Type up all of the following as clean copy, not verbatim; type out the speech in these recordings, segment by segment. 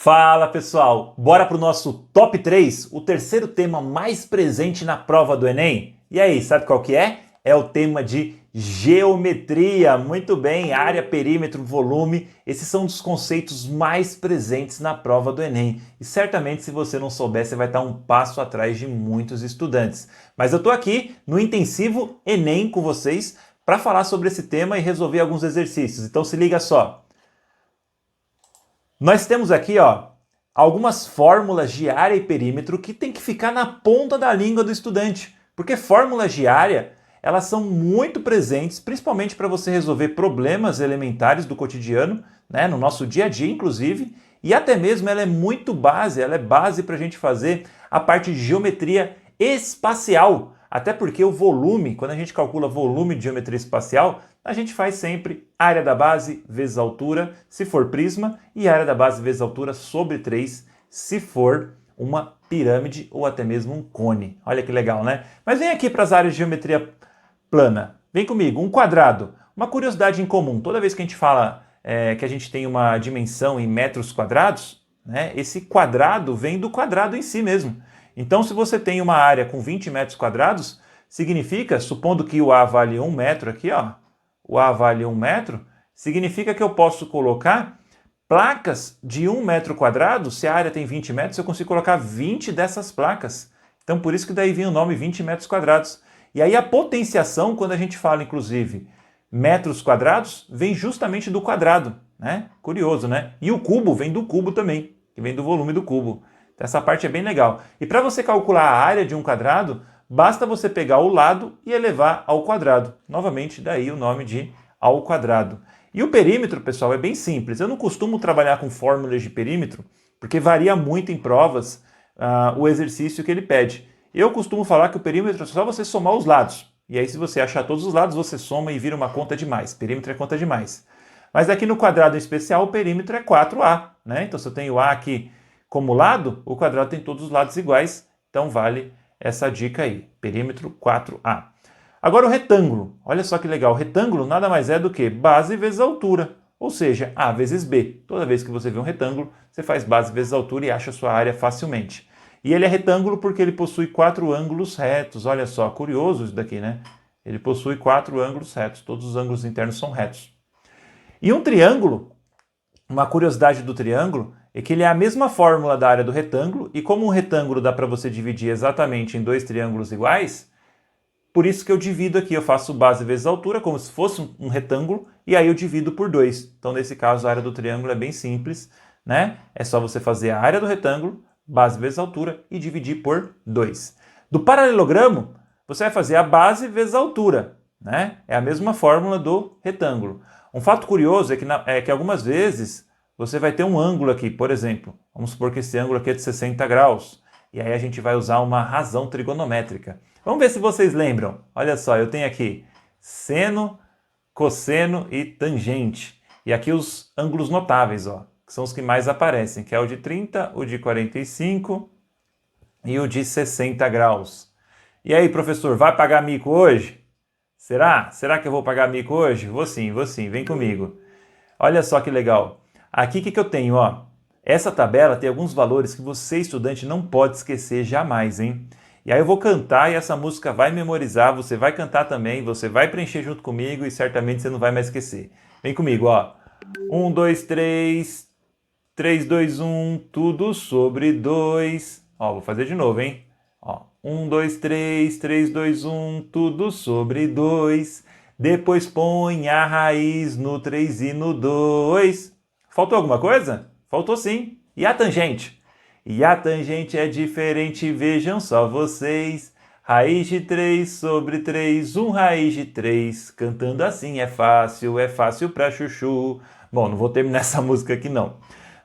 Fala pessoal, bora para o nosso top 3, o terceiro tema mais presente na prova do Enem. E aí, sabe qual que é? É o tema de geometria. Muito bem, área, perímetro, volume, esses são os conceitos mais presentes na prova do Enem. E certamente se você não souber, você vai estar um passo atrás de muitos estudantes. Mas eu estou aqui no intensivo Enem com vocês para falar sobre esse tema e resolver alguns exercícios. Então se liga só. Nós temos aqui, algumas fórmulas de área e perímetro que tem que ficar na ponta da língua do estudante, porque fórmulas de área, elas são muito presentes, principalmente para você resolver problemas elementares do cotidiano, né, no nosso dia a dia, inclusive, e até mesmo ela é base para a gente fazer a parte de geometria espacial, até porque o volume, quando a gente calcula volume de geometria espacial, a gente faz sempre área da base vezes altura, se for prisma, e área da base vezes altura sobre 3, se for uma pirâmide ou até mesmo um cone. Olha que legal, né? Mas vem aqui para as áreas de geometria plana. Vem comigo, um quadrado. Uma curiosidade em comum, toda vez que a gente fala que a gente tem uma dimensão em metros quadrados, né, esse quadrado vem do quadrado em si mesmo. Então, se você tem uma área com 20 metros quadrados, significa, supondo que o A vale 1 metro aqui, o A vale 1 metro, significa que eu posso colocar placas de 1 metro quadrado, se a área tem 20 metros, eu consigo colocar 20 dessas placas. Então, por isso que daí vem o nome 20 metros quadrados. E aí a potenciação, quando a gente fala, inclusive, metros quadrados, vem justamente do quadrado, né? Curioso, né? E o cubo vem do cubo também, que vem do volume do cubo. Então, essa parte é bem legal. E para você calcular a área de um quadrado, basta você pegar o lado e elevar ao quadrado. Novamente, daí o nome de ao quadrado. E o perímetro, pessoal, é bem simples. Eu não costumo trabalhar com fórmulas de perímetro, porque varia muito em provas o exercício que ele pede. Eu costumo falar que o perímetro é só você somar os lados. E aí, se você achar todos os lados, você soma e vira uma conta de mais. Perímetro é conta de mais. Mas aqui no quadrado em especial, o perímetro é 4A. Né? Então, se eu tenho A aqui como lado, o quadrado tem todos os lados iguais. Então, vale essa dica aí. Perímetro 4A. Agora o retângulo. Olha só que legal. O retângulo nada mais é do que base vezes altura. Ou seja, A vezes B. Toda vez que você vê um retângulo, você faz base vezes altura e acha a sua área facilmente. E ele é retângulo porque ele possui 4 ângulos retos. Olha só, curioso isso daqui, né? Ele possui 4 ângulos retos. Todos os ângulos internos são retos. E um triângulo, uma curiosidade do triângulo, é que ele é a mesma fórmula da área do retângulo, e como um retângulo dá para você dividir exatamente em dois triângulos iguais, por isso que eu divido aqui, eu faço base vezes altura, como se fosse um retângulo, e aí eu divido por 2. Então, nesse caso, a área do triângulo é bem simples, né? É só você fazer a área do retângulo, base vezes altura, e dividir por 2. Do paralelogramo, você vai fazer a base vezes a altura, né? É a mesma fórmula do retângulo. Um fato curioso é que algumas vezes você vai ter um ângulo aqui, por exemplo, vamos supor que esse ângulo aqui é de 60 graus, e aí a gente vai usar uma razão trigonométrica. Vamos ver se vocês lembram. Olha só, eu tenho aqui seno, cosseno e tangente. E aqui os ângulos notáveis, que são os que mais aparecem, que é o de 30, o de 45 e o de 60 graus. E aí, professor, vai pagar mico hoje? Será? Será que eu vou pagar mico hoje? Vou sim, vem comigo. Olha só que legal. Aqui o que eu tenho? Essa tabela tem alguns valores que você, estudante, não pode esquecer jamais, hein? E aí eu vou cantar e essa música vai memorizar, você vai cantar também, você vai preencher junto comigo e certamente você não vai mais esquecer. Vem comigo, 1, 2, 3, 3, 2, 1, tudo sobre 2. Vou fazer de novo, hein? 1, 2, 3, 3, 2, 1, tudo sobre 2. Depois põe a raiz no 3 e no 2. Faltou alguma coisa? Faltou sim. E a tangente? E a tangente é diferente, vejam só vocês. Raiz de 3 sobre 3, 1 raiz de 3. Cantando assim é fácil pra chuchu. Bom, não vou terminar essa música aqui não.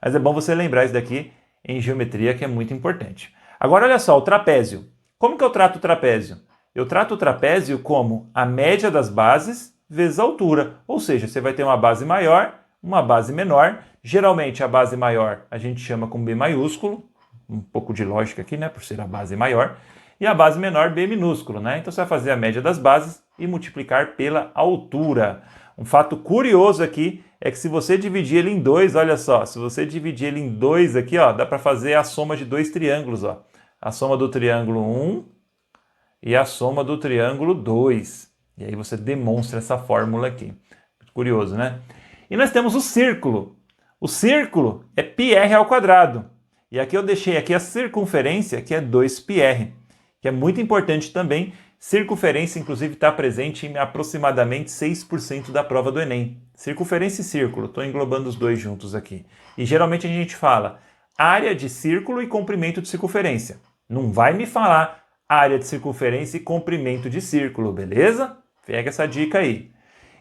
Mas é bom você lembrar isso daqui em geometria, que é muito importante. Agora olha só, o trapézio. Como que eu trato o trapézio? Eu trato o trapézio como a média das bases vezes a altura. Ou seja, você vai ter uma base maior, uma base menor. Geralmente a base maior a gente chama com B maiúsculo, um pouco de lógica aqui, né, por ser a base maior, e a base menor B minúsculo, né? Então você vai fazer a média das bases e multiplicar pela altura. Um fato curioso aqui é que se você dividir ele em dois, olha só, se você dividir ele em dois aqui, ó, dá para fazer a soma de dois triângulos, ó. A soma do triângulo 1 e a soma do triângulo 2. E aí você demonstra essa fórmula aqui. Curioso, né? E nós temos o círculo. O círculo é πr ao quadrado. E aqui eu deixei aqui a circunferência, que é 2πr, que é muito importante também. Circunferência, inclusive, está presente em aproximadamente 6% da prova do Enem. Circunferência e círculo, estou englobando os dois juntos aqui. E geralmente a gente fala área de círculo e comprimento de circunferência. Não vai me falar área de circunferência e comprimento de círculo, beleza? Pega essa dica aí.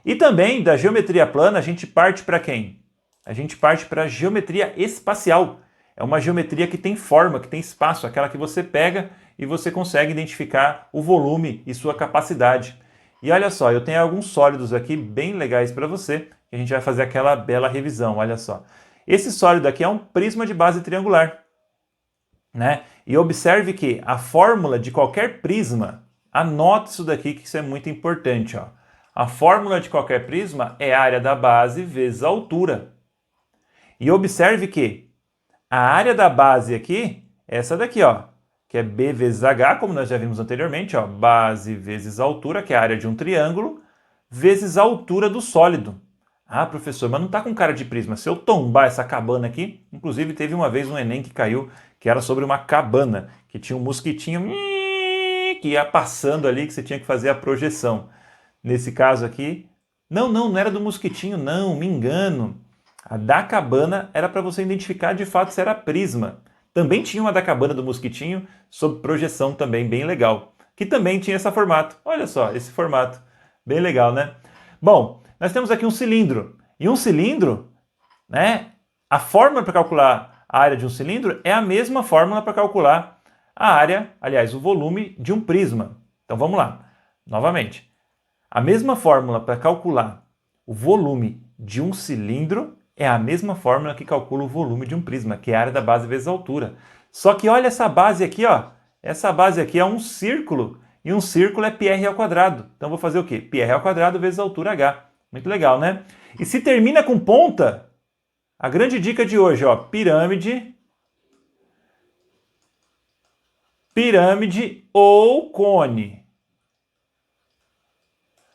E também, da geometria plana, a gente parte para quem? A gente parte para a geometria espacial. É uma geometria que tem forma, que tem espaço, aquela que você pega e você consegue identificar o volume e sua capacidade. E olha só, eu tenho alguns sólidos aqui bem legais para você, que a gente vai fazer aquela bela revisão, olha só. Esse sólido aqui é um prisma de base triangular, né? E observe que a fórmula de qualquer prisma, anote isso daqui que isso é muito importante, ó. A fórmula de qualquer prisma é a área da base vezes a altura. E observe que a área da base aqui é essa daqui, ó, que é B vezes H, como nós já vimos anteriormente, ó, base vezes altura, que é a área de um triângulo, vezes a altura do sólido. Ah, professor, mas não está com cara de prisma. Se eu tombar essa cabana aqui, inclusive teve uma vez um Enem que caiu, que era sobre uma cabana, que tinha um mosquitinho que ia passando ali, que você tinha que fazer a projeção. Nesse caso aqui, não era do mosquitinho, não, me engano. A da cabana era para você identificar de fato se era prisma. Também tinha uma da cabana do mosquitinho, sob projeção também, bem legal. Que também tinha esse formato. Olha só, esse formato. Bem legal, né? Bom, nós temos aqui um cilindro. E um cilindro, né? A fórmula para calcular a área de um cilindro é a mesma fórmula para calcular a área, aliás, o volume de um prisma. Então vamos lá, novamente. A mesma fórmula para calcular o volume de um cilindro é a mesma fórmula que calcula o volume de um prisma, que é a área da base vezes a altura. Só que olha essa base aqui, ó. Essa base aqui é um círculo, e um círculo é πr ao quadrado. Então vou fazer o quê? πr ao quadrado vezes a altura h. Muito legal, né? E se termina com ponta, a grande dica de hoje, ó, pirâmide ou cone.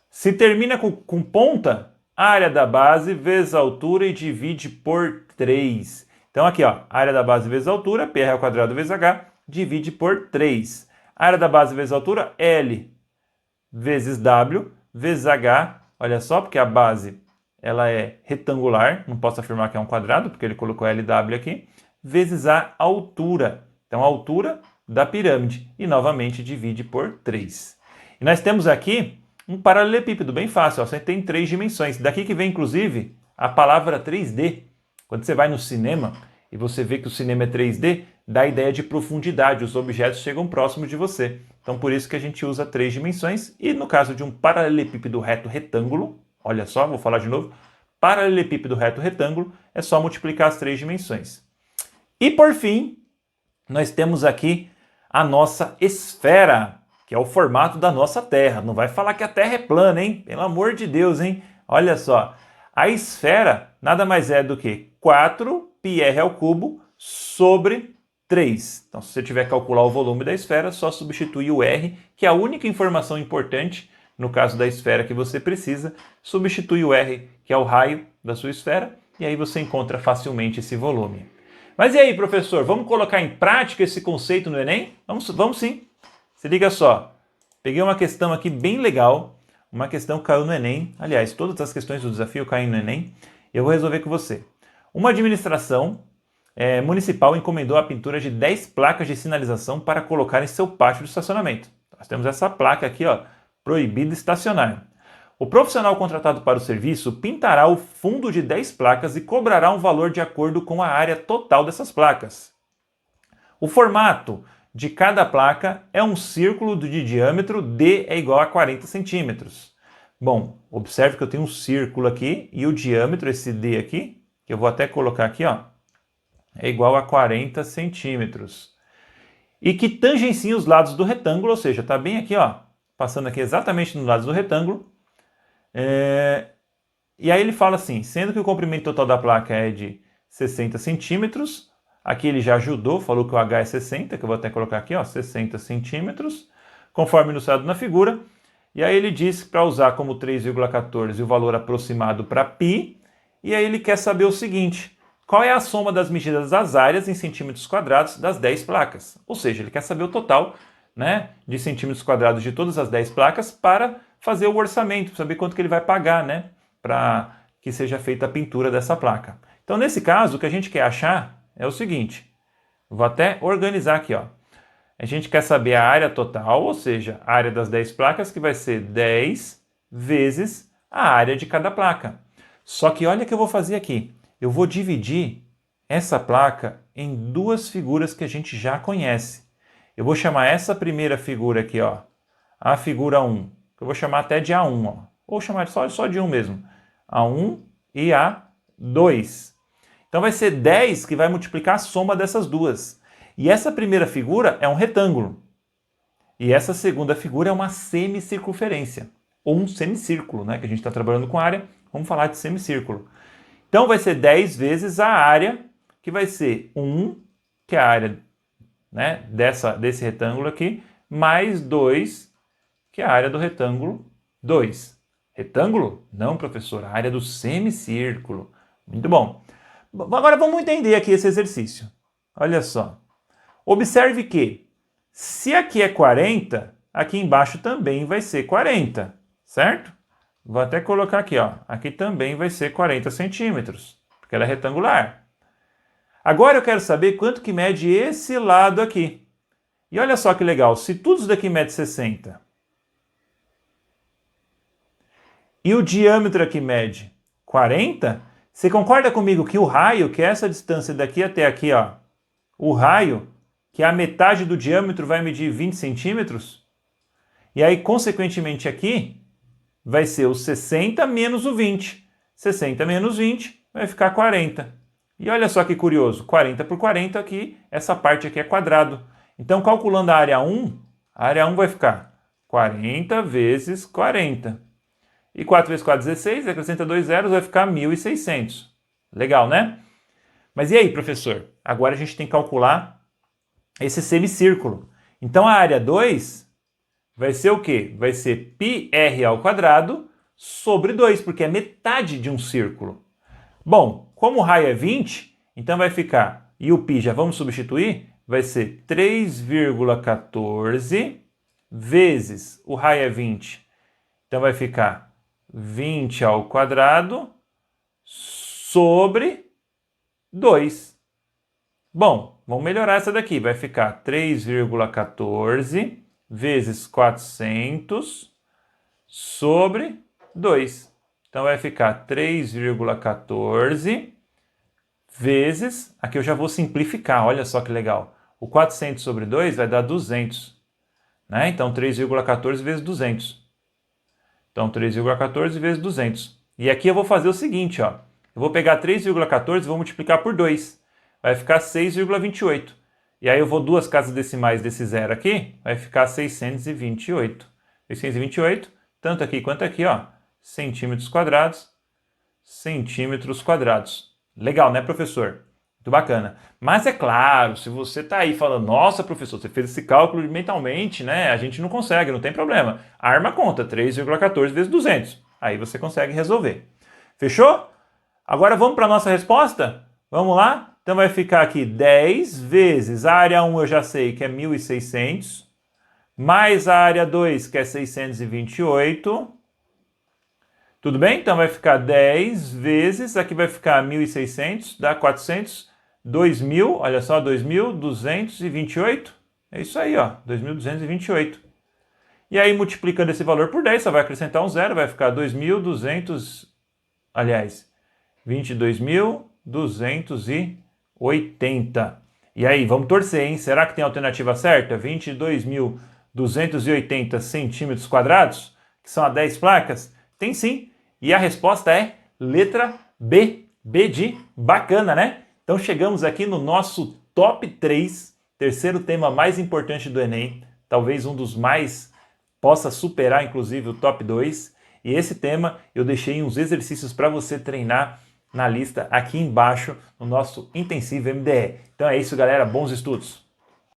Se termina com ponta, área da base vezes a altura e divide por 3. Então aqui, ó, área da base vezes a altura, πr ao quadrado vezes h, divide por 3. Área da base vezes a altura, L vezes W vezes h, olha só, porque a base ela é retangular, não posso afirmar que é um quadrado, porque ele colocou LW aqui, vezes a altura. Então a altura da pirâmide, e novamente divide por 3. E nós temos aqui um paralelepípedo bem fácil, ó, você tem 3 dimensões. Daqui que vem, inclusive, a palavra 3D. Quando você vai no cinema e você vê que o cinema é 3D, dá a ideia de profundidade, os objetos chegam próximos de você. Então, por isso que a gente usa 3 dimensões. E no caso de um paralelepípedo reto retângulo, olha só, vou falar de novo, paralelepípedo reto retângulo, é só multiplicar as 3 dimensões. E, por fim, nós temos aqui a nossa esfera, que é o formato da nossa Terra. Não vai falar que a Terra é plana, hein? Pelo amor de Deus, hein? Olha só, a esfera nada mais é do que 4πr ao cubo sobre 3. Então, se você tiver que calcular o volume da esfera, só substitui o r, que é a única informação importante, no caso da esfera que você precisa, substitui o r, que é o raio da sua esfera, e aí você encontra facilmente esse volume. Mas e aí, professor, vamos colocar em prática esse conceito no Enem? Vamos sim. Se liga só, peguei uma questão aqui bem legal, uma questão que caiu no Enem, aliás, todas as questões do desafio caem no Enem, e eu vou resolver com você. Uma administração municipal encomendou a pintura de 10 placas de sinalização para colocar em seu pátio de estacionamento. Nós temos essa placa aqui, ó, proibido estacionar. O profissional contratado para o serviço pintará o fundo de 10 placas e cobrará um valor de acordo com a área total dessas placas. O formato de cada placa é um círculo de diâmetro D é igual a 40 centímetros. Bom, observe que eu tenho um círculo aqui e o diâmetro, esse D aqui, que eu vou até colocar aqui, ó, é igual a 40 centímetros. E que tangencia os lados do retângulo, ou seja, está bem aqui, ó, passando aqui exatamente nos lados do retângulo, E aí ele fala assim, sendo que o comprimento total da placa é de 60 centímetros, aqui ele já ajudou, falou que o H é 60, que eu vou até colocar aqui, ó, 60 centímetros, conforme ilustrado na figura. E aí ele diz que para usar como 3,14 o valor aproximado para π, e aí ele quer saber o seguinte, qual é a soma das medidas das áreas em centímetros quadrados das 10 placas? Ou seja, ele quer saber o total, né, de centímetros quadrados de todas as 10 placas para fazer o orçamento, saber quanto que ele vai pagar, né, para que seja feita a pintura dessa placa. Então, nesse caso, o que a gente quer achar é o seguinte, vou até organizar aqui, ó. A gente quer saber a área total, ou seja, a área das 10 placas, que vai ser 10 vezes a área de cada placa. Só que olha o que eu vou fazer aqui. Eu vou dividir essa placa em duas figuras que a gente já conhece. Eu vou chamar essa primeira figura aqui, ó, a figura 1, que eu vou chamar até de A1, ó, ou chamar só de 1 mesmo, A1 e A2. Então vai ser 10 que vai multiplicar a soma dessas duas. E essa primeira figura é um retângulo. E essa segunda figura é uma semicircunferência, ou um semicírculo, né, que a gente está trabalhando com área, vamos falar de semicírculo. Então vai ser 10 vezes a área, que vai ser 1, que é a área, né, desse retângulo aqui, mais 2, que é a área do retângulo 2. Retângulo? Não, professor, a área do semicírculo. Muito bom. Agora vamos entender aqui esse exercício. Olha só. Observe que, se aqui é 40, aqui embaixo também vai ser 40, certo? Vou até colocar aqui, ó. Aqui também vai ser 40 centímetros, porque ela é retangular. Agora eu quero saber quanto que mede esse lado aqui. E olha só que legal, se tudo isso daqui mede 60, e o diâmetro aqui mede 40, você concorda comigo que o raio, que é essa distância daqui até aqui, ó, o raio, que é a metade do diâmetro, vai medir 20 centímetros? E aí, consequentemente, aqui vai ser o 60 menos o 20. 60 menos 20 vai ficar 40. E olha só que curioso, 40 por 40 aqui, essa parte aqui é quadrado. Então, calculando a área 1 vai ficar 40 vezes 40. E 4 vezes 4, 16, acrescenta 2 zeros, vai ficar 1.600. Legal, né? Mas e aí, professor? Agora a gente tem que calcular esse semicírculo. Então, a área 2 vai ser o quê? Vai ser πr ao quadrado sobre 2, porque é metade de um círculo. Bom, como o raio é 20, então vai ficar, e o π já vamos substituir, vai ser 3,14 vezes, o raio é 20, então vai ficar 20 ao quadrado sobre 2. Bom, vamos melhorar essa daqui. Vai ficar 3,14 vezes 400 sobre 2. Então vai ficar 3,14 vezes... Aqui eu já vou simplificar, olha só que legal. O 400 sobre 2 vai dar 200. Né? Então 3,14 vezes 200. Então, 3,14 vezes 200. E aqui eu vou fazer o seguinte, ó. Eu vou pegar 3,14 e vou multiplicar por 2. Vai ficar 6,28. E aí eu vou duas casas decimais desse zero aqui, vai ficar 628. 628, tanto aqui quanto aqui, ó. Centímetros quadrados. Legal, né, professor? Muito bacana. Mas é claro, se você está aí falando, nossa, professor, você fez esse cálculo mentalmente, né? A gente não consegue, não tem problema. Arma conta, 3,14 vezes 200. Aí você consegue resolver. Fechou? Agora vamos para a nossa resposta? Vamos lá? Então vai ficar aqui 10 vezes a área 1 eu já sei que é 1.600, mais a área 2 que é 628. Tudo bem? Então vai ficar 10 vezes, aqui vai ficar 1.600, dá 400, 2.000, olha só, 2.228. É isso aí, ó, 2.228. E aí, multiplicando esse valor por 10, só vai acrescentar um zero, vai ficar 2.200, aliás, 22.280. E aí, vamos torcer, hein? Será que tem a alternativa certa? 22.280 centímetros quadrados, que são as 10 placas? Tem sim. E a resposta é letra B. B de bacana, né? Então chegamos aqui no nosso top 3, terceiro tema mais importante do Enem, talvez um dos mais, possa superar inclusive o top 2. E esse tema eu deixei uns exercícios para você treinar na lista aqui embaixo no nosso Intensivo MDE. Então é isso, galera. Bons estudos!